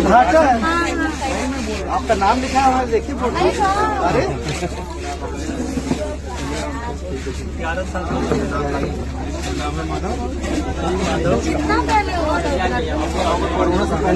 ढाका है। आपका नाम लिखा है, देखिए फोटो। अरे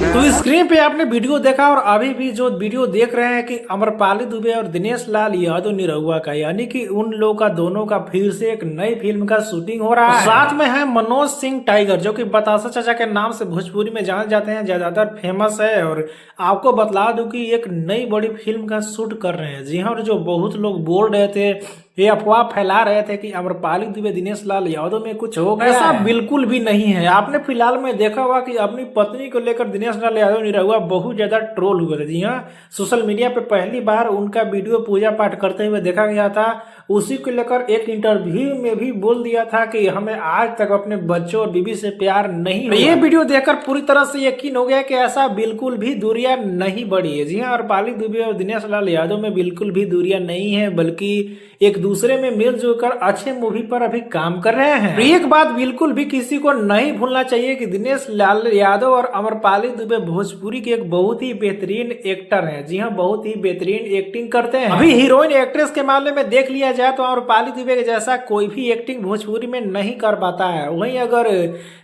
तो स्क्रीन पे आपने वीडियो देखा और अभी भी जो वीडियो देख रहे हैं कि अमरपाली दुबे और दिनेश लाल यादव निरहुआ का, यानी कि उन लोगों का दोनों का फिर से एक नई फिल्म का शूटिंग हो रहा है। साथ में है मनोज सिंह टाइगर, जो कि बतासा चाचा के नाम से भोजपुरी में जाने जाते हैं, ज्यादातर फेमस है। और आपको बतला दूं कि एक नई बड़ी फिल्म का शूट कर रहे हैं। जी हाँ, और जो बहुत लोग बोल रहे थे, ये अफवाह फैला रहे थे कि अमरपाली दुबे दिनेश लाल यादव में कुछ हो गया, ऐसा बिल्कुल भी नहीं है। आपने फिलहाल में देखा होगा कि अपनी पत्नी को लेकर दिनेश लाल यादव निरहुआ बहुत ज्यादा ट्रोल हुए थे। जी हाँ, सोशल मीडिया पे पहली बार उनका वीडियो पूजा पाठ करते हुए देखा गया था। उसी को लेकर एक इंटरव्यू में भी बोल दिया था कि हमें आज तक अपने बच्चों और बीबी से प्यार नहीं हुआ। ये वीडियो देखकर पूरी तरह से यकीन हो गया कि ऐसा बिल्कुल भी दूरियां नहीं बढ़ी है। जी हाँ, अमरपाली दुबे और दिनेश लाल यादव में बिल्कुल भी दूरियां नहीं है, बल्कि एक दूसरे में मिलजुल कर अच्छे मूवी पर अभी काम कर रहे हैं। एक बात बिल्कुल भी किसी को नहीं भूलना चाहिए कि दिनेश लाल यादव और अमरपाली दुबे भोजपुरी के एक बहुत ही बेहतरीन एक्टर हैं। जी हाँ, बहुत ही बेहतरीन एक्टिंग करते हैं। अभी हीरोइन एक्ट्रेस के मामले में देख लिया जाए तो अमरपाली दुबे के जैसा कोई भी एक्टिंग भोजपुरी में नहीं कर पाता है। वहीं अगर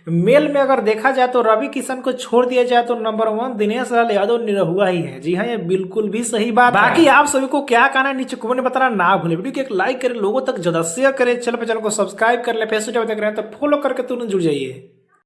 मेल में अगर देखा जाए तो रवि किशन को छोड़ दिया जाए तो नंबर 1 दिनेश लाल यादव निरहुआ ही है। जी हाँ, ये बिल्कुल भी सही बात। बाकी आप सभी को क्या कहना है नीचे कमेंट में बताना ना भूले। वीडियो को एक लाइक करें, लोगों तक ज्यादा शेयर करें, चैनल को सब्सक्राइब कर ले, फेसबुक देख रहे हैं तो फॉलो करके तुरंत जुड़ जाइए।